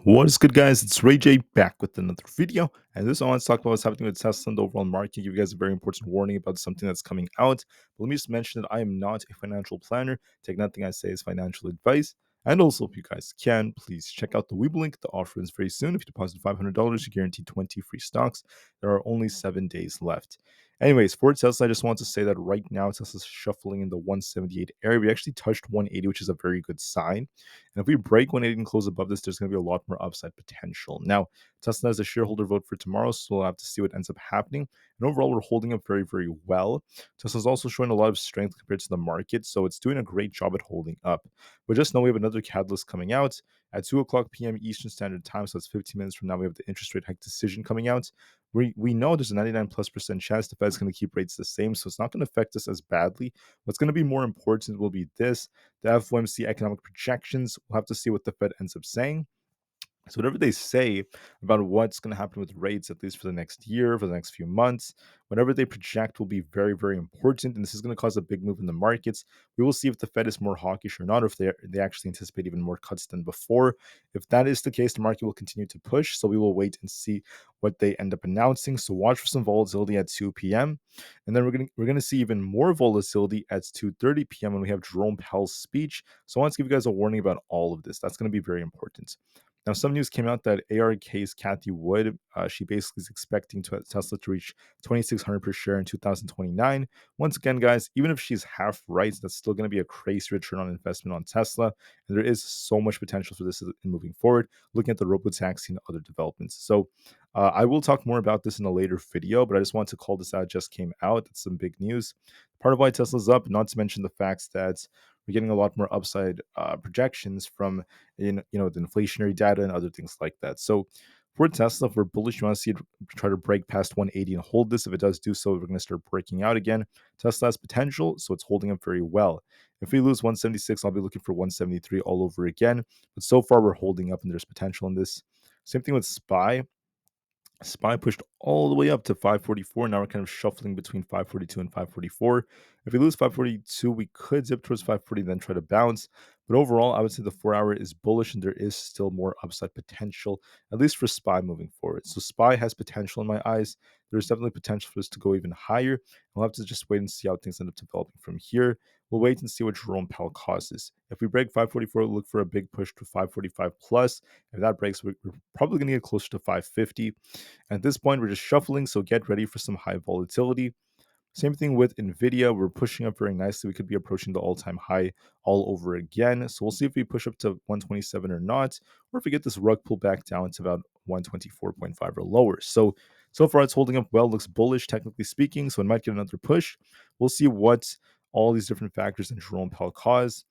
What is good, guys? It's Ray J back with another video, and this one I want to talk about what's happening with Tesla and the overall market. Give you guys a very important warning about something that's coming out. But let me just mention that I am not a financial planner. Take nothing I say as financial advice. And also, if you guys can, please check out the Weeb link. The offer is very soon. If you deposit $500, you guarantee 20 free stocks. There are only 7 days left. Anyways, for Tesla, I just want to say that right now Tesla's shuffling in the 178 area. We actually touched 180, which is a very good sign. And if we break 180 and close above this, there's going to be a lot more upside potential. Now, Tesla has a shareholder vote for tomorrow, so we'll have to see what ends up happening. And overall, we're holding up very, very well. Tesla's also showing a lot of strength compared to the market, so it's doing a great job at holding up. But just know we have another catalyst coming out at 2 o'clock p.m. Eastern Standard Time, so that's 15 minutes from now. We have the interest rate hike decision coming out. We know there's a 99+% chance the Fed's going to keep rates the same, so it's not going to affect us as badly. What's going to be more important will be this: the FOMC economic projections. We'll have to see what the Fed ends up saying. So whatever they say about what's going to happen with rates, at least for the next year, for the next few months, whatever they project will be very, very important. And this is going to cause a big move in the markets. We will see if the Fed is more hawkish or not, or if they actually anticipate even more cuts than before. If that is the case, the market will continue to push. So we will wait and see what they end up announcing. So watch for some volatility at 2 p.m. And then we're gonna see even more volatility at 2:30 p.m. when we have Jerome Powell's speech. So I want to give you guys a warning about all of this. That's going to be very important. Now, some news came out that ARK's Kathy Wood, she basically is expecting Tesla to reach 2,600 per share in 2029. Once again, guys, even if she's half right, that's still going to be a crazy return on investment on Tesla. And there is so much potential for this in moving forward, looking at the robotaxi and other developments. So I will talk more about this in a later video, but I just want to call this out. It just came out. That's some big news. Part of why Tesla's up, not to mention the fact that we're getting a lot more upside projections from the inflationary data and other things like that. So for Tesla, if we're bullish, you want to see it try to break past 180 and hold this. If it does do so, we're going to start breaking out again. Tesla has potential, so it's holding up very well. If we lose 176, I'll be looking for 173 all over again. But so far, we're holding up, and there's potential in this. Same thing with SPY. SPY pushed all the way up to 544. Now we're kind of shuffling between 542 and 544. If we lose 542, we could zip towards 540, then try to bounce. But overall, I would say the 4-hour is bullish and there is still more upside potential, at least for SPY moving forward. So SPY has potential in my eyes. There's definitely potential for this to go even higher. We'll have to just wait and see how things end up developing from here. We'll wait and see what Jerome Powell causes. If we break 544, we'll look for a big push to 545 plus. If that breaks, we're probably going to get closer to 550. At this point, we're just shuffling, so get ready for some high volatility. Same thing with Nvda. We're pushing up very nicely. We could be approaching the all-time high all over again. So we'll see if we push up to 127 or not, or if we get this rug pull back down to about 124.5 or lower. So far it's holding up well, looks bullish technically speaking, so it might get another push. We'll see what all these different factors in Jerome Powell cause.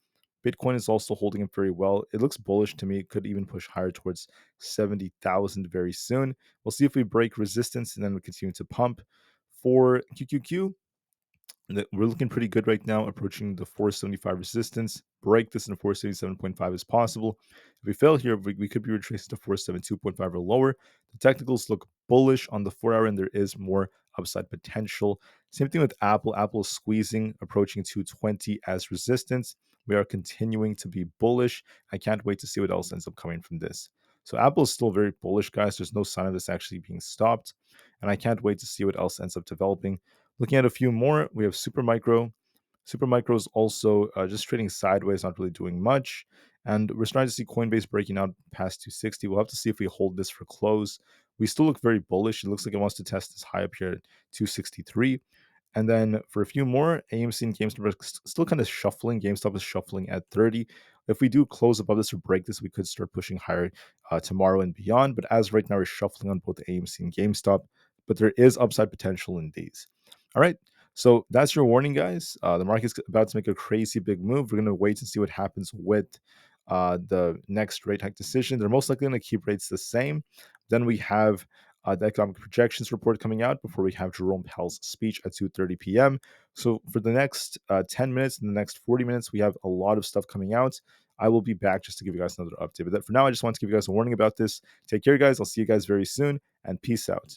Bitcoin is also holding up very well. It looks bullish to me. It could even push higher towards 70,000 very soon. We'll see if we break resistance and then we continue to pump. For QQQ, we're looking pretty good right now, approaching the 475 resistance. Break this in 477.5 is possible. If we fail here, we could be retracing to 472.5 or lower. The technicals look bullish on the 4-hour, and there is more upside potential. Same thing with Apple. Apple is squeezing, approaching 220 as resistance. We are continuing to be bullish. I can't wait to see what else ends up coming from this. So Apple is still very bullish, guys. There's no sign of this actually being stopped. And I can't wait to see what else ends up developing. Looking at a few more, we have Supermicro. Supermicro is also just trading sideways, not really doing much. And we're starting to see Coinbase breaking out past 260. We'll have to see if we hold this for close. We still look very bullish. It looks like it wants to test this high up here at 263. And then for a few more, AMC and GameStop are still kind of shuffling. GameStop is shuffling at 30. If we do close above this or break this, we could start pushing higher tomorrow and beyond. But as right now, we're shuffling on both AMC and GameStop. But there is upside potential in these. All right. So that's your warning, guys. The market's about to make a crazy big move. We're going to wait and see what happens with the next rate hike decision. They're most likely going to keep rates the same. Then we have the economic projections report coming out before we have Jerome Powell's speech at 2:30 p.m. So for the next 10 minutes and the next 40 minutes, we have a lot of stuff coming out. I will be back just to give you guys another update. But for now, I just want to give you guys a warning about this. Take care, guys. I'll see you guys very soon, and peace out.